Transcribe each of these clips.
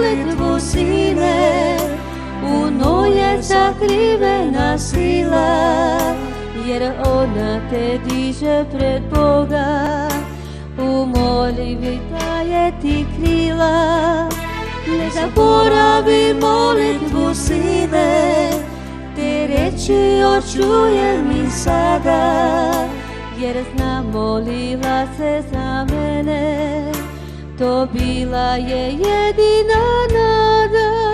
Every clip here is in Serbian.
молитву, Сине, у ноје закривена сила, jer ona te diže pred Boga, u molitvi daje ti krila. Ne zaboravi molitvu, Sine, te reči očujem i sada, jer znam molila se za mene, to bila je jedina nada.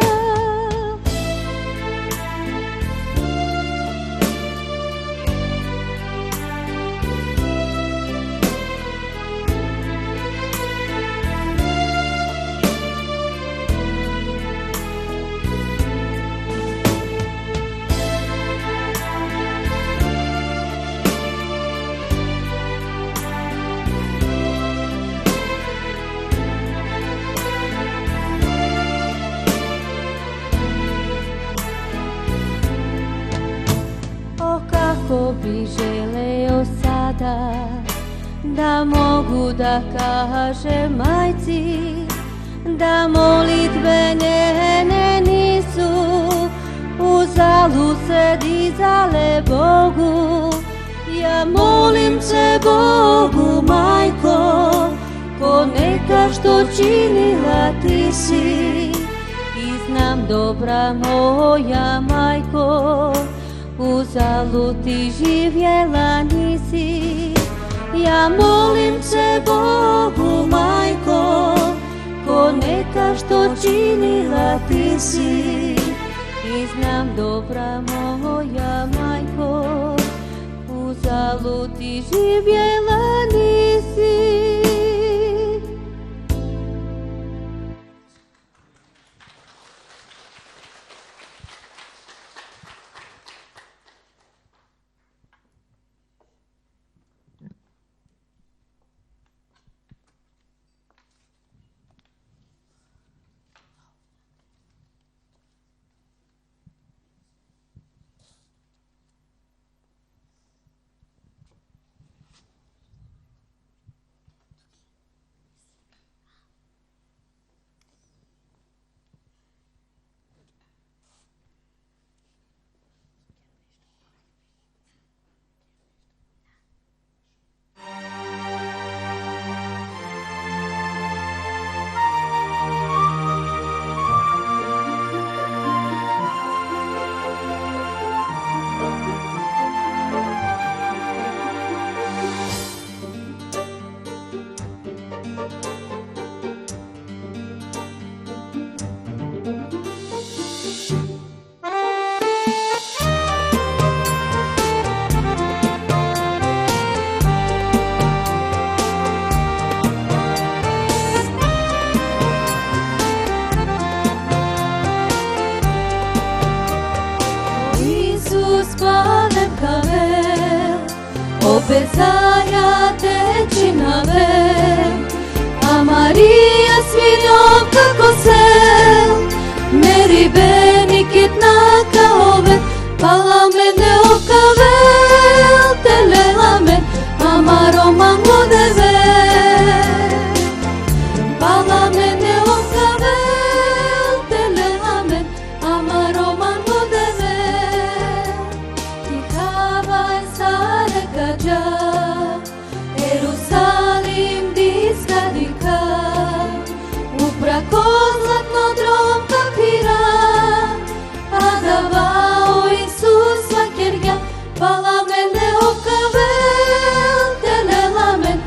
Kako bi želeo sada da mogu da kažem majci da molitve njene nisu uzalud se dizale Bogu. Ja molim se Bogu, majko, ko neka što činila ti si, i znam dobra moja majko, uzalud ti živjela nisi. Ja molim se Bogu, majko, ko neka što činila ti si, i znam dobra moja majko, uzalud ti živjela nisi. Obećanja teči na vel, a Marija svinjom kako sel, meri benikit na kaove, pala mene okavel, telela men, amaro mango devel, pala mene okavel, telela men, amaro mango devel, tihava sare kaja, Jerusalim diskadika, uprako zlatno drom kapira, a davao Isus vakjerga, pala mene okavel, telela men,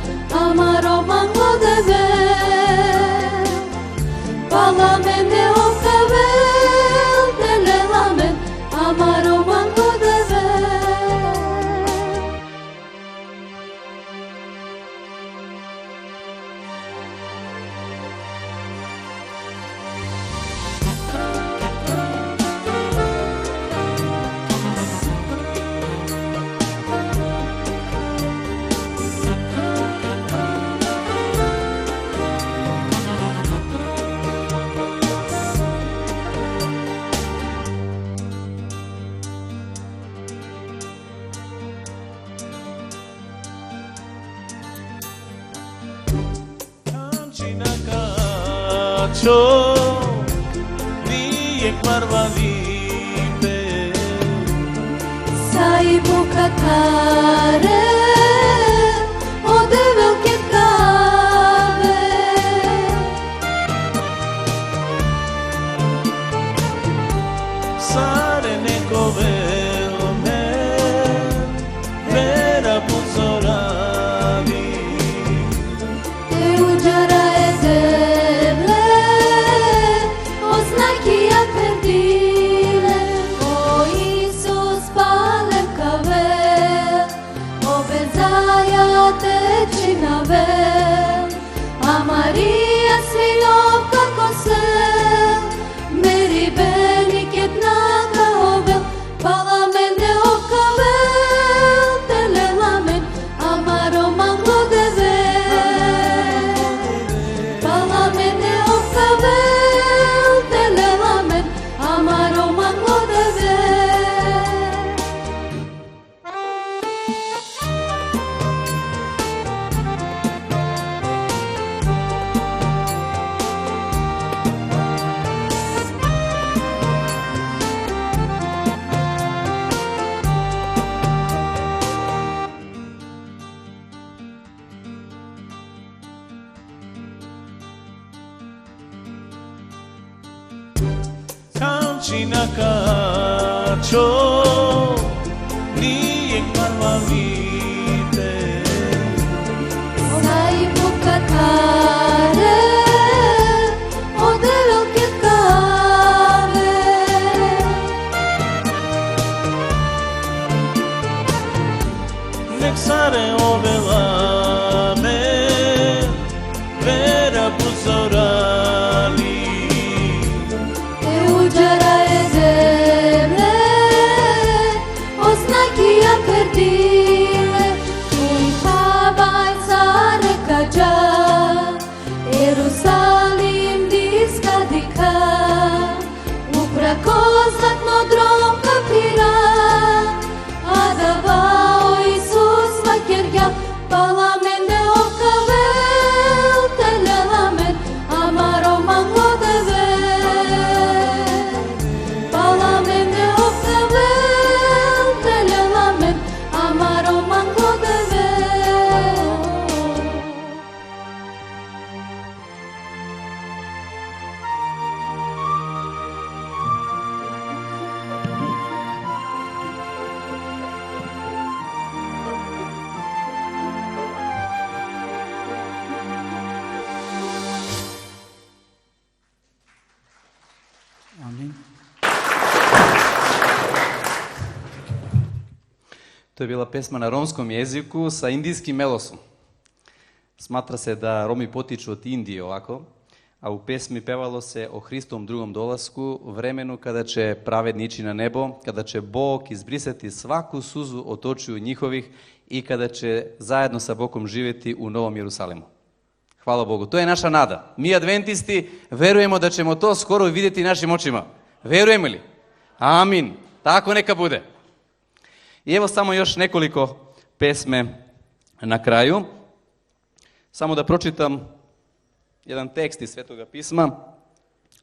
amaro mango devel, pala mene okavel, telela men, amaro mango devel. Čo Ние кларвавите Сај букатаре Оде велке каве Саре неко велме Вера позорави Те уџара е земле Ознаки ја пердиле О Исус палем каве Обезаја течи навел А Марија свилов како се Мери белик еднака обел Паламенде окавел Телеламен Амаро манго деве Паламенде окавел Телеламен Амаро манго деве Камчи на качо Ние кларвавите Сај букатаре Оде велке каве Нек саре обеламе Вера позорали Те уџара е земле Ознаки ја пердиле Туј хабај царе каџа Ерусалим диска дика Упрако златно дром капира А да бао Исус макерја Паламенде окавел Телеламен Амаро манго деве Паламенде окавел Телеламен Амаро манго деве Амин. Тоа била песма на ромском јазику са индиски мелосом. Сматра се да роми потичу од Индија овако, а у песми певало се о Христовом другом доласку, времену када ќе праведничи на небо, када ќе Бог избрисати сваку сузу од очиu њихових и када ќе заедно са Богом живети у Новом Јерусалиму. Хвала Богу. Тоа е наша нада. Ми адвентисти веруемо да ćemo тоа скоро видети нашим очима. Веруеме ли? Амин. Тако нека буде. И ево само још неколико песме на крају. Само да прочитам еден текст из Светога писма.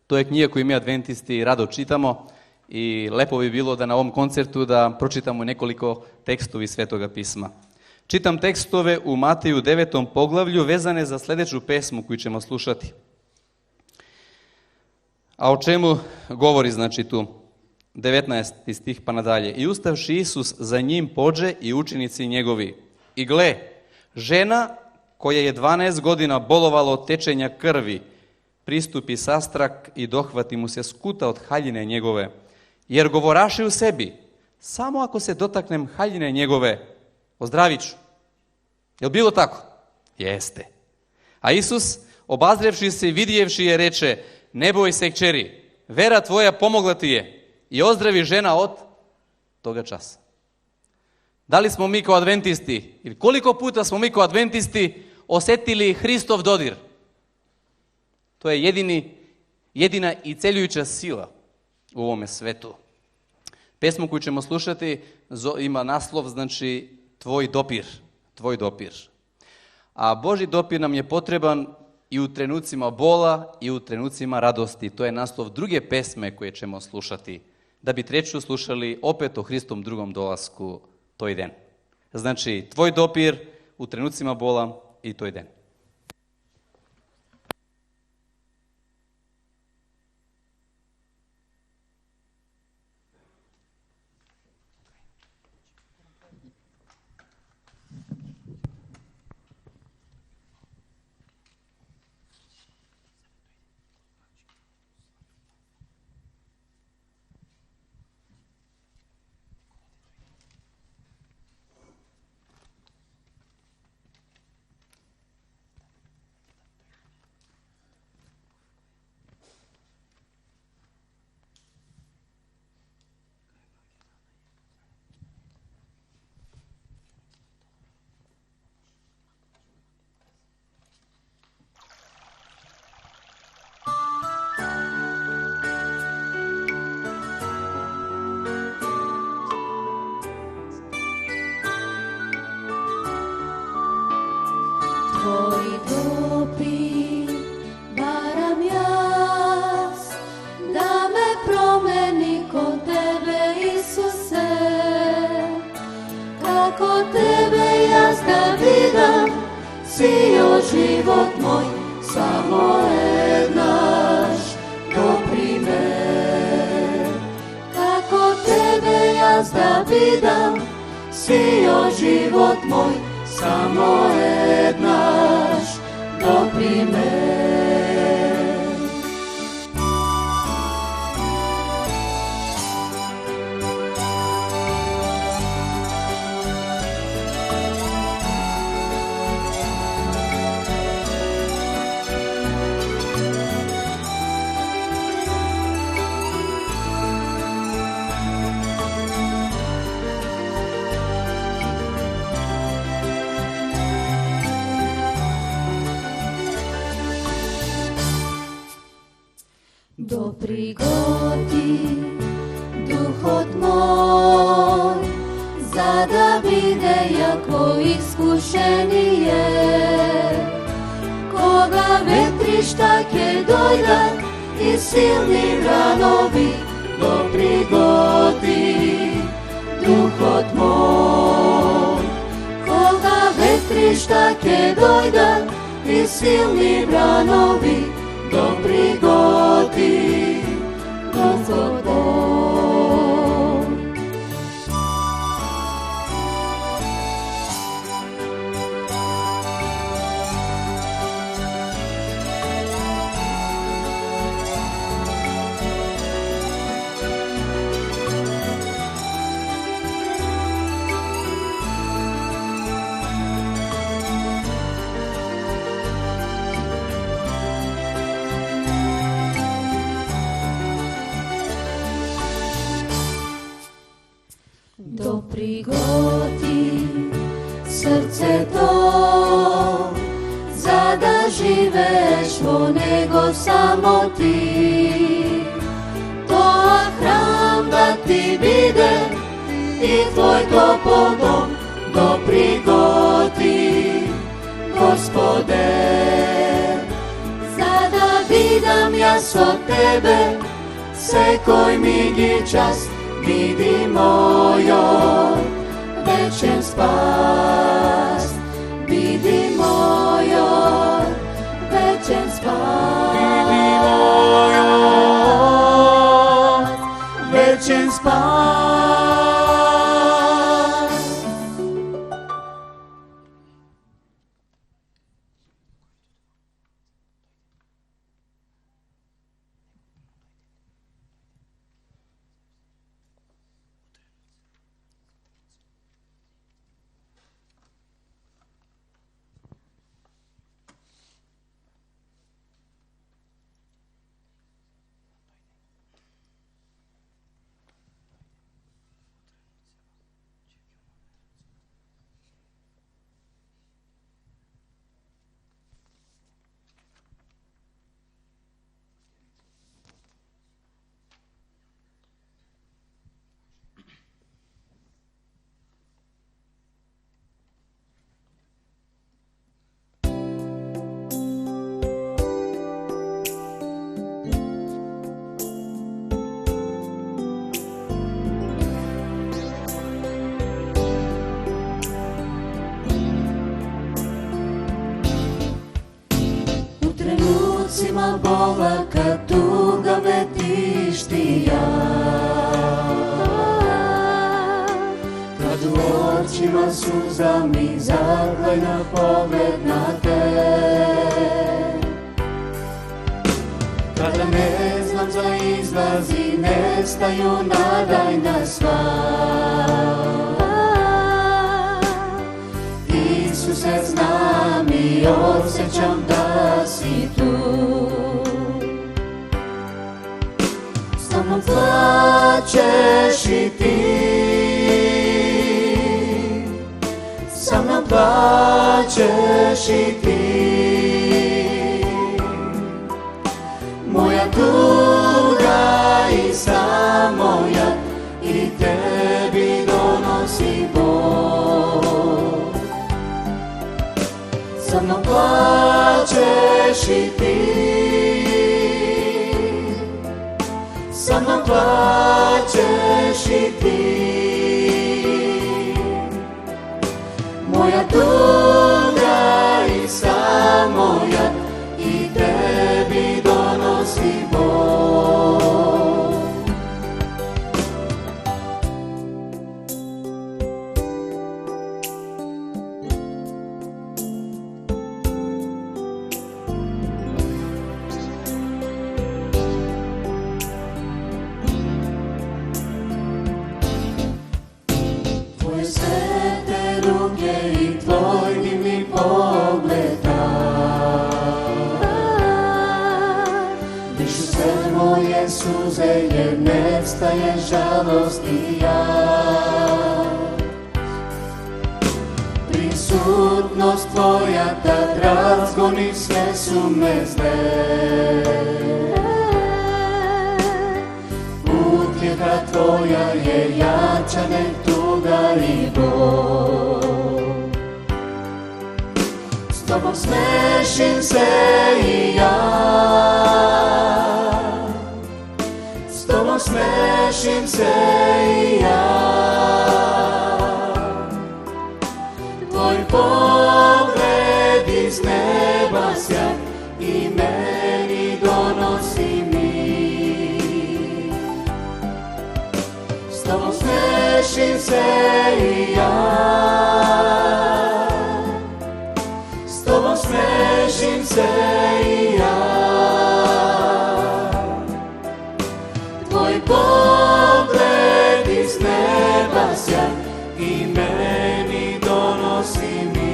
Тоа е книга која ми адвентисти радо читамо и лепо би било да на овом концерту да прочитамо неколико текстови из Светога писма. Читам текстове у Матеју 9 поглављу везане за следечу песму кој ćemo слушати. А о чему говори, значи, ту? 19 стих па надалje. И уставши Исус за njim pođe и ученици njegovi. I gle, žena koja je 12 godina bolovalo od tečenja krvi, pristupi sastrak i dohvati mu se skuta od haljine njegove, jer govoraše u sebi, samo ako se dotaknem haljine njegove, ozdravit ću. Jel bilo tako? Jeste. A Isus, obazrevši se i vidjevši je, reče, ne boj se, kćeri, vera tvoja pomogla ti je. I ozdravi žena od toga časa. Da li smo mi kao adventisti, ili koliko puta smo mi kao adventisti osetili Hristov dodir? To je jedina i celjujuća sila u ovome svetu. Pesmu koju ćemo slušati ima naslov, znači, tvoj dopir. Tvoj dopir. A Božji dopir nam je potreban и у тренуцима бола, и у тренуцима радости. Тоа е наслов друге песме кои ćemo слушати, да би тречу слушали опет о Христом другом доласку тој ден. Значи, твој допир у тренуцима бола и тој ден. Tvoj dopir baram jaz, da me promeni kod tebe, Isuse. Kako tebe jaz da vidam, si o život moj, samo jednaš doprimer. Kako tebe jaz da vidam, si o život moj, samo jednaš doprimer. Доприготи духот мој, за да биде јако искушение. Кога ветришта ќе дојдат и силни вранови, доприготи духот мој. Кога ветришта ќе дојдат и силни вранови, доприготи духот мој. Доприготи срцето, за да живееш во него само ти. Тоа храм да ти биде и твојто подом, доприготи, Господе. За да видам јас од тебе, секој миг и час, види мојот вечен спас, види мојот вечен спас, види мојот вечен спас. полака туга ме тиштија. Каду очима суза ми загледа поглед на те. Када не знам за излази, не стаю надај на сват. Исусе, знам и осеќам да си ту. Со мном плачеш и ти, со мном плачеш и ти. Моја туга и само ја и теби доноси Бог. Со мном плачеш и ти, со мном плачеш и ти. Моја туга и само ја и теби доноси Бог. Твои свете руке и твој дивни погледа, моје сузе е нестае жалост и ја. Присутност твојата разгони све сумне зле. Утеха твоја е јачане, туга и бол. С тобом смешим се и ја, с тобом смешим се и ја. Твој поглед из неба сјај и мени доноси мир. С тобом смешим се и ја, с тобом смешим се и ја. Твој поглед из неба сјај и мени доноси мир.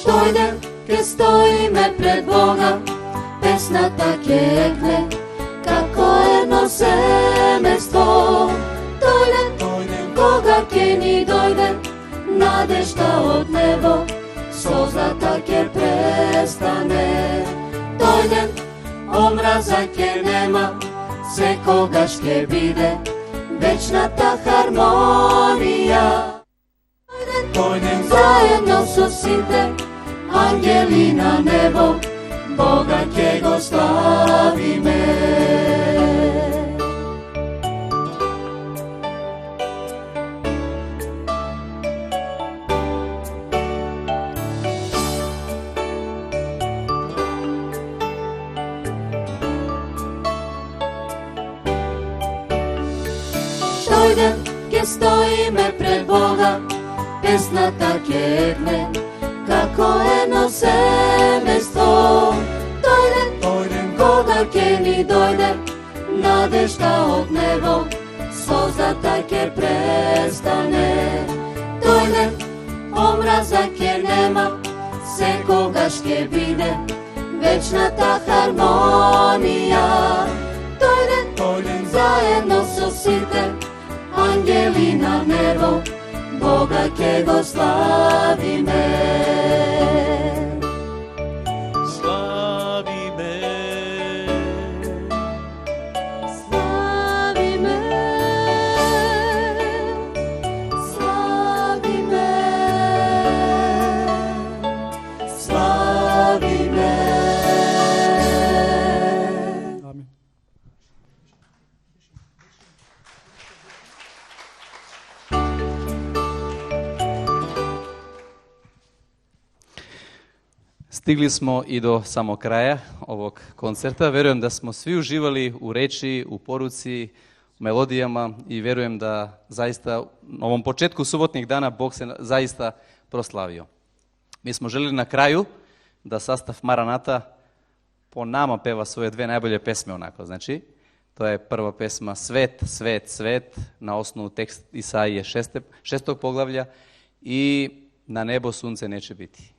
Дојде, ке стоиме пред Бога, песната ке екне, како едно семејство. Дојде, кога ке ни дојде, надежда од небо, созата ке престане. Дојде, омраза ке нема, секогаш ке биде вечната хармонија. Дојдем заедно со сите ангели на небо, Бога ќе го славиме. Дојдем, ќе стоиме пред Бога, песната ке екне, како едно семејство. Дојде, кога ке ни дојде, надежда од небо, созата ке престане. Дојде, омраза ке не нема, секогаш ќе биде вечната хармонија. Тој ден заедно со сите ангели на небо, Бога ќе го славиме. Славиме, Славиме, славиме, славиме. Амин. Стигли смо и до само краја овог концерта. Верувам да смо сви уживали у речи, у поруци, у мелодијама и верувам да заиста на овом почетку суботних дана Бог се заиста прославио. Ми смо желели на крају да састав Мараната по нама пева своје две најболje песме онако. Значи, тоа е прва песма Свет, свет, свет на основу текст Исаија 6 поглавља и На небо сунце не ќе бити.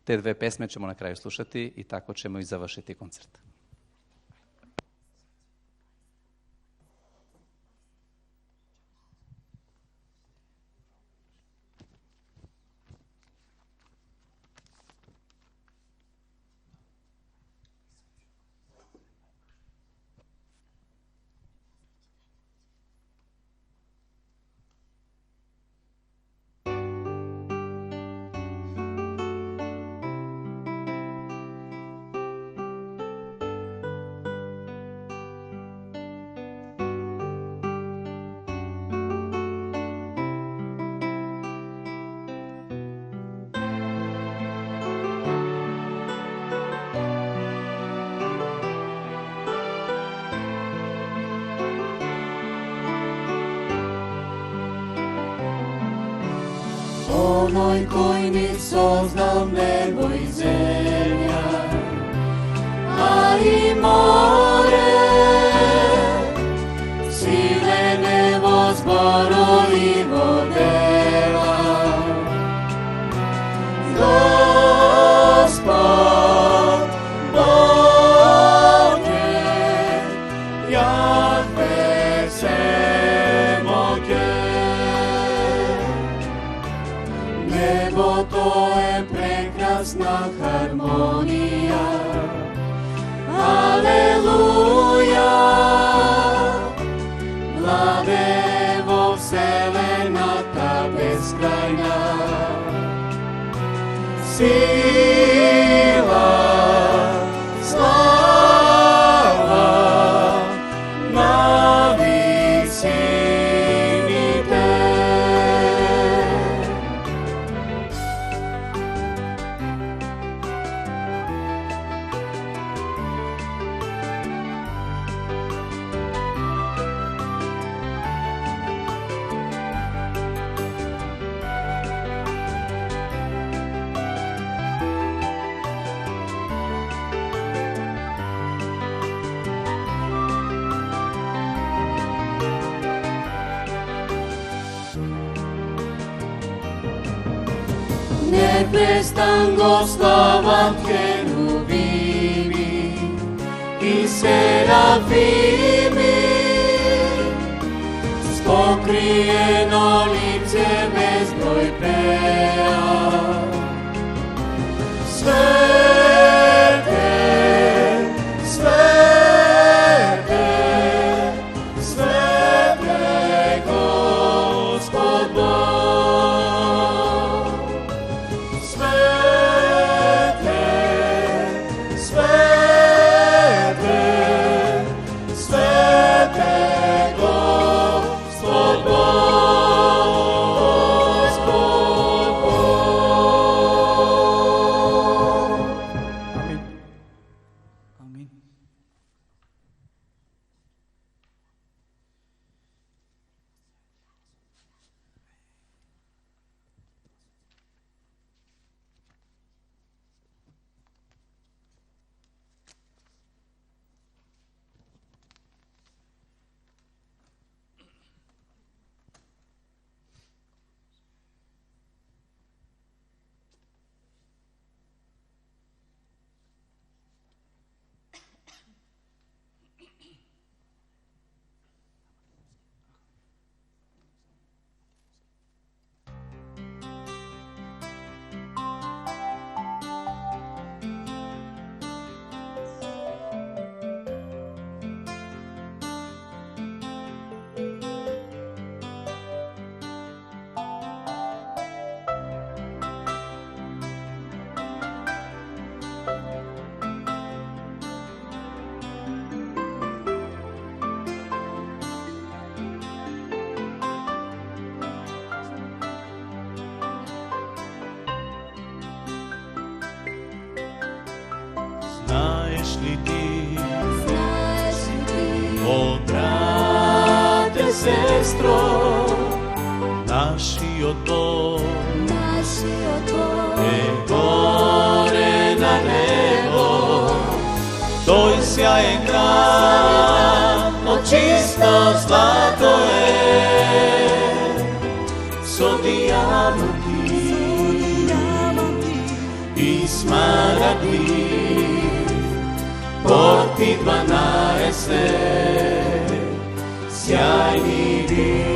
Те две песме ćemo на крају слушати и тако ćemo и завршити концерт. Оној кој ни создал небо и земја, а и море, силен во зборови во дела. Господ, Бог е, Јахве всемоген. Небото е прекрасна хармонија, алелуја, владе во вселената безкрајна, сила, слава на висините. Непрестан го слават херувими и серафими, с покриено лице безброј пеа. Свете, свете, свете Господ Бог. Свете, свете, свете Господ Бог. Знаеш ли ти, Знаеш ли ти, о брате, сестро, нашиот Бог нашиот Бог е горе на небо, тој сјаен град, но чисто злато е, со дијаманти и смарагди, порти 12, сјајни бисери.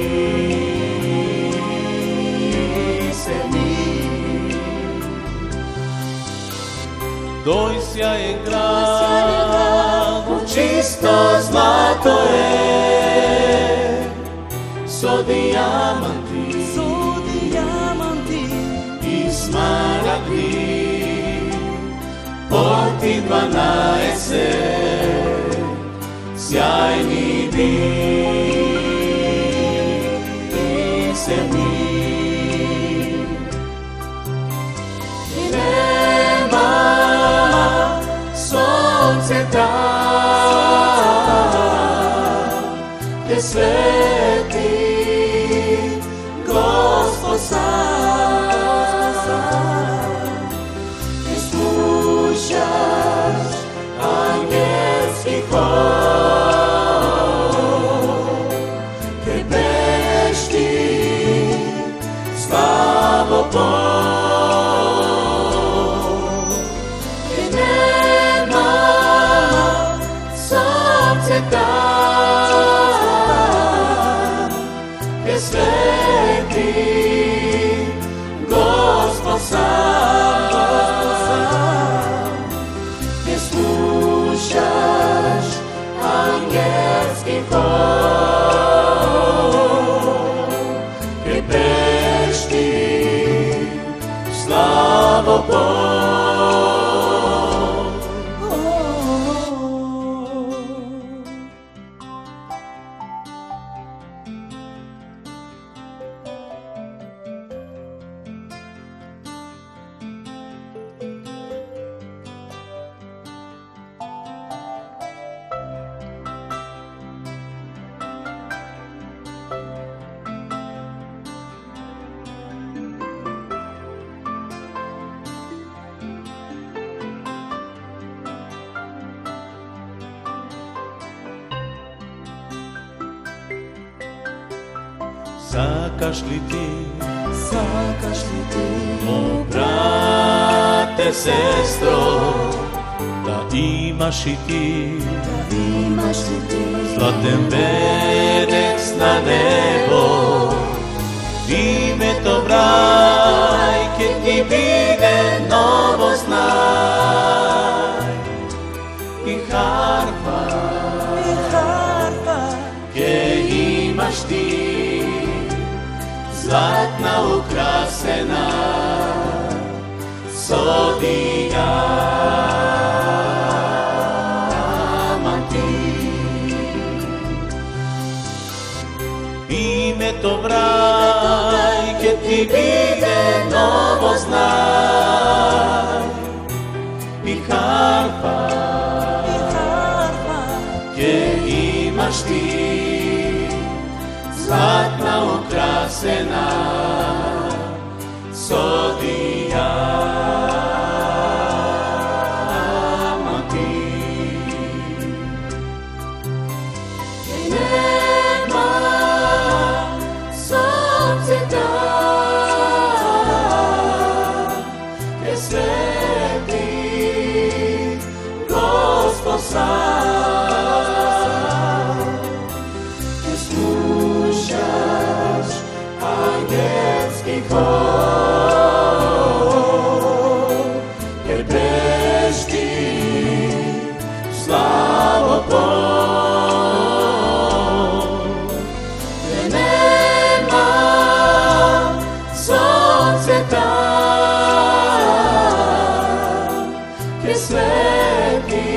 Тој сјаен град, чисто злато е, со дијаманти и смарагди, порти 12, сјајни бисери. И нема сонце те свети Господ сам, и слушаш ангелски хор, те пешти слава Бог. И нема сонце те свети Господ сам, и слушаш ангелски хор, и пешти слава Бог. Сакаш ли ти, о брате, сестро, да имаш и ти златен венец на небо, името брај ке ти биде ново знај, и харфа ке имаш ти, златна украсена со дијаманти. Името брај ке ти биде ново знај, и харфа ке имаш ти, златна украсена со дијаманти. и нема сонце те свети Господ сам, и слушаш ангелски хор, jer pešti slava Bog. Jer nema sonce tam, ke sveti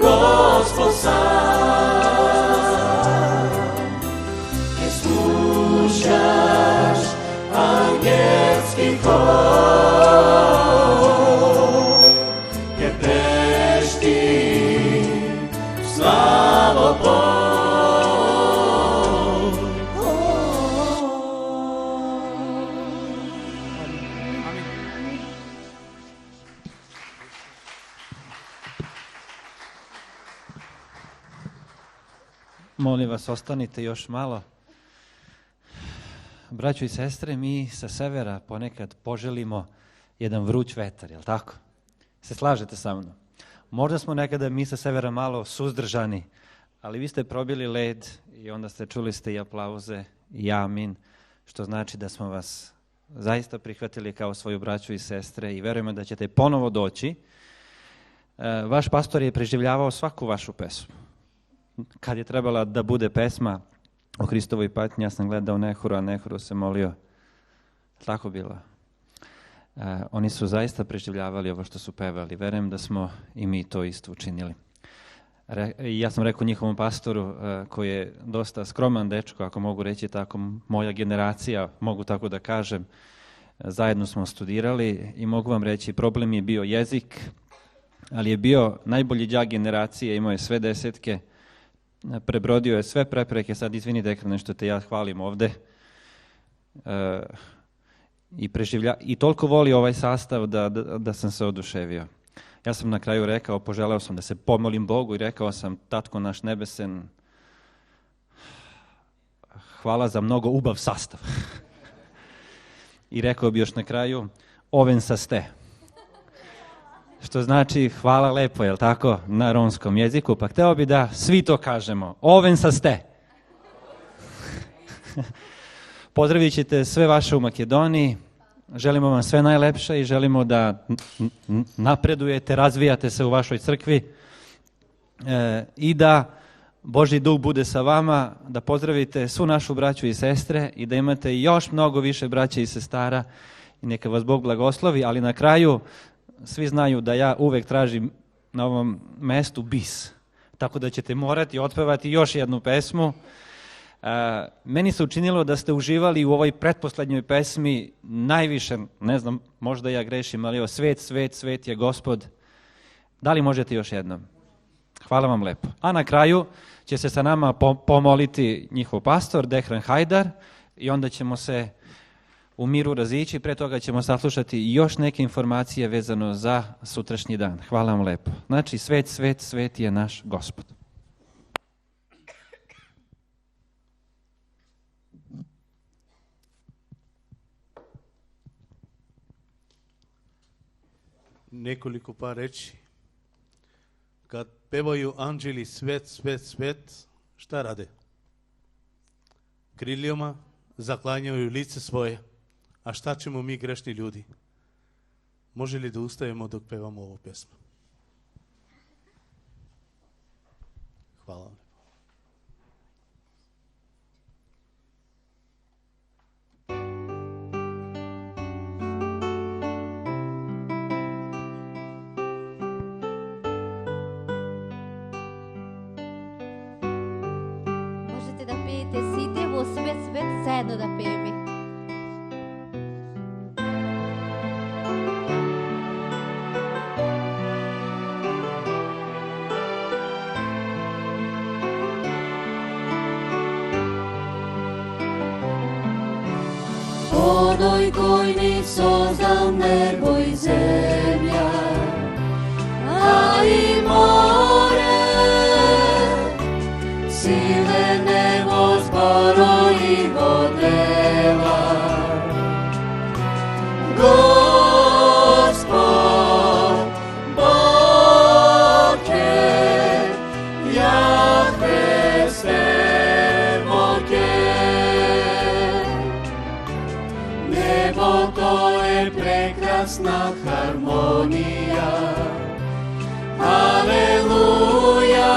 Gospod sam, i slušaš angelski hor, jer Molim vas, ostanite još malo. Braćo i sestre, mi sa severa ponekad poželimo jedan vruć vetar, jel tako? Se slažete sa mnom? Možda smo nekada mi sa severa malo suzdržani, ali vi ste probili led i onda čuli ste i aplauze i amin, što znači da smo vas zaista prihvatili kao svoju braću i sestre i verujemo da ćete ponovo doći. Vaš pastor je preživljavao svaku vašu pesmu. Kad je trebala da bude pesma o Hristovoj patnji, ja sam gledao Nehuru, a Nehuru se molio. Tako bilo. Oni su zaista preživljavali ovo što su pevali. Verujem da smo i mi to isto učinili. Ja sam rekao njihovom pastoru, koji je dosta skroman dečko, ako mogu reći tako, moja generacija, mogu tako da kažem, zajedno smo studirali i mogu vam reći, problem je bio jezik, ali je bio najbolji đak generacije, imao je sve desetke, prebrodio je sve prepreke, sad izvinite nešto te ja hvalim ovde, i toliko voli ovaj sastav da sam se oduševio. Ja sam na kraju rekao, poželeo sam da se pomolim Bogu i rekao sam, Tatko naš nebesen, hvala za mnogo ubav sastav. I rekao bi još na kraju, oven sa ste. Što znači hvala lepo, jel tako, na romskom jeziku, pa hteo bi da svi to kažemo, oven sa ste. Pozdravit ćete sve vaše u Makedoniji, želimo vam sve najlepše i želimo da napredujete, razvijate se u vašoj crkvi i da Božji duh bude sa vama, da pozdravite svu našu braću i sestre i da imate još mnogo više braće i sestara i neka vas Bog blagoslovi, ali na kraju svi znaju da ja uvek tražim na ovom mestu bis, tako da ćete morati otpevati još jednu pesmu. Meni se učinilo da ste uživali u ovoj pretposlednjoj pesmi najviše, ne znam, možda ja grešim, ali svet, svet, svet je Gospod. Da li možete još jednom? Hvala vam lepo. A na kraju će se sa nama pomoliti njihov pastor, Dehran Hajdar, i onda ćemo se u miru razići. Pre toga ćemo saslušati još neke informacije vezano za sutrašnji dan. Hvala vam lepo. Znači, svet, svet, svet je naš Gospod. Nekoliko par reći. Kad pevaju anđeli svet, svet, svet, šta rade? Kriljama zaklanjaju lice svoje. A šta ćemo mi, grešni ljudi? Može li da ustajemo dok pevamo ovu pesmu? Hvala vam. Možete da pijete site во свет, свет, заедно да пееме. Onoj koji ni sozdal nebo i zemlja, a i more, sile nebo zboroji vodeva. Gospod, Bog je, Jahve svemoge. Nebo to je prekrasna harmonija, aleluja.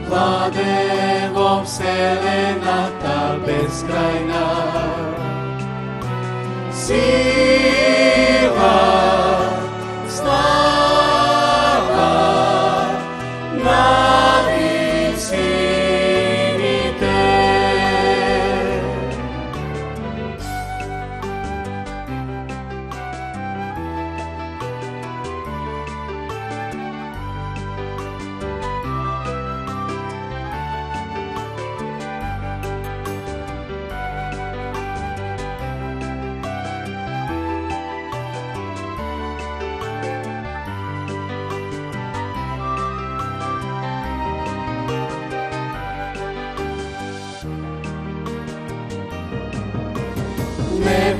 Vladevo vselena ta beskrajna, sila, slava, na visini te.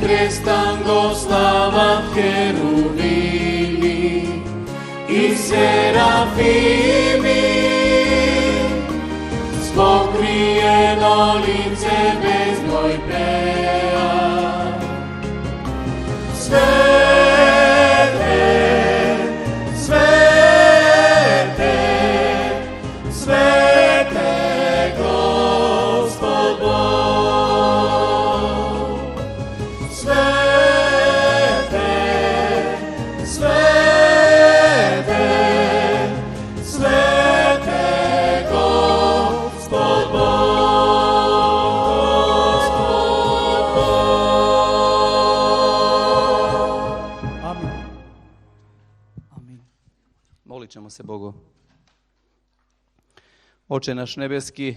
Prestango slava heruvimi i serafimi, spokrijeno lice beznoj pea. Svete, svete, svete, Gospod Bog. Svete, svete, svete, Gospod Bog. Amin. Molit ćemo se Bogu. Oče naš nebeski,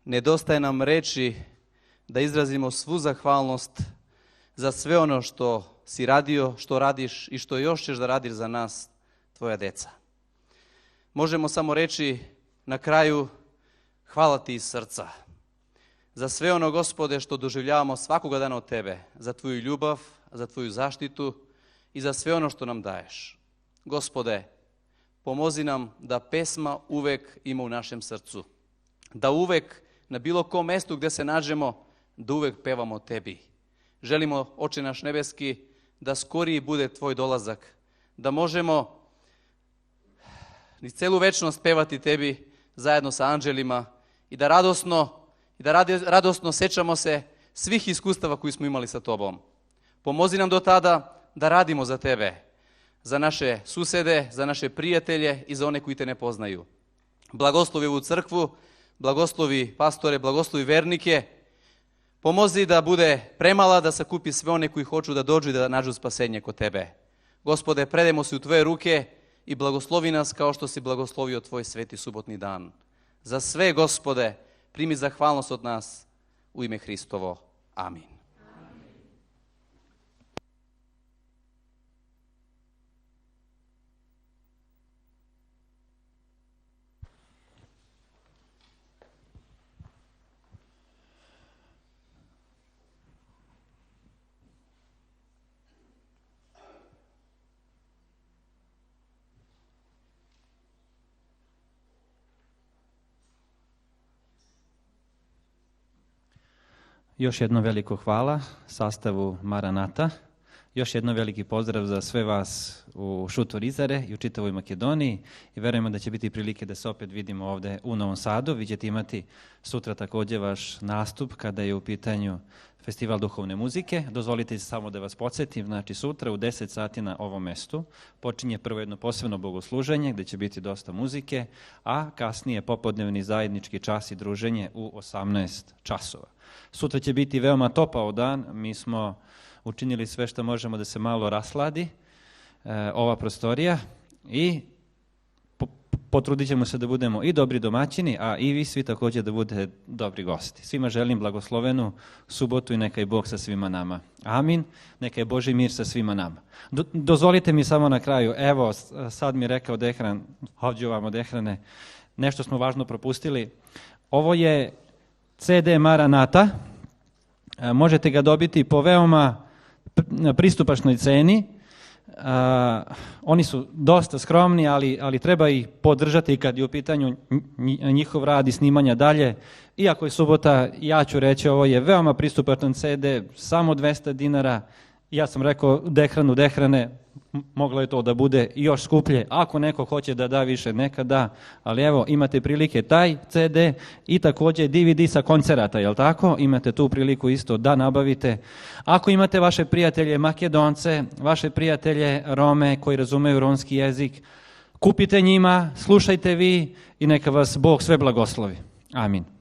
nedostaje nam reči da izrazimo svu zahvalnost za sve ono što si radio, što radiš i što još ćeš da radiš za nas, tvoja deca. Možemo samo reći na kraju hvala ti iz srca za sve ono, Gospode, što doživljavamo svakoga dana od tebe, za tvoju ljubav, za tvoju zaštitu i za sve ono što nam daješ. Gospode, pomozi nam da pesma uvek ima u našem srcu, da uvek na bilo kom mestu gde se nađemo, da uvek pevamo tebi. Želimo, Oče naš nebeski, da skoriji bude tvoj dolazak, da možemo ni celu večnost pevati tebi zajedno sa anđelima i da radosno sećamo se svih iskustava koji smo imali sa tobom. Pomozi nam do tada da radimo za tebe, za naše susede, za naše prijatelje i za one koji te ne poznaju. Blagoslovi ovu crkvu, blagoslovi pastore, blagoslovi vernike. Pomozi da bude premala, da sakupi sve one koji hoću da dođu i da nađu spasenje kod tebe. Gospode, predajemo se u tvoje ruke i blagoslovi nas kao što si blagoslovio tvoj sveti subotni dan. Za sve, Gospode, primi zahvalnost od nas u ime Hristovo. Amin. Još jedno veliko hvala sastavu Maranata. Još jedno veliki pozdrav za sve vas u Šutu Rizare i u čitavoj Makedoniji i verujemo da će biti prilike da se opet vidimo ovde u Novom Sadu. Vi ćete imati sutra također vaš nastup kada je u pitanju Festival duhovne muzike. Dozvolite samo da vas podsjetim, znači sutra u 10 sati na ovom mestu počinje prvo jedno posebno bogosluženje gdje će biti dosta muzike, a kasnije popodnevni zajednički čas i druženje u 18 časova. Sutra će biti veoma topao dan, mi smo učinili sve što možemo da se malo rasladi ova prostorija i potrudit ćemo se da budemo i dobri domaćini, a i vi svi također da budete dobri gosti. Svima želim blagoslovenu subotu i neka je Bog sa svima nama. Amin. Neka je Božji mir sa svima nama. Dozvolite mi samo na kraju, evo sad mi je rekao Dehran, ovdje ovamo Dehrane, nešto smo važno propustili. Ovo je CD Maranata, možete ga dobiti po veoma pristupačnoj ceni. Oni su dosta skromni, ali treba ih podržati kad je u pitanju njihov rad i snimanja dalje. Iako je subota, ja ću reći, ovo je veoma pristupačan CD, samo 200 dinara. Ja sam rekao Dehrane, moglo je to da bude još skuplje. Ako neko hoće da da više, neka da. Ali evo, imate prilike taj CD i također DVD sa koncerata, jel tako? Imate tu priliku isto da nabavite. Ako imate vaše prijatelje Makedonce, vaše prijatelje Rome koji razumeju romski jezik, kupite njima, slušajte vi i neka vas Bog sve blagoslovi. Amin.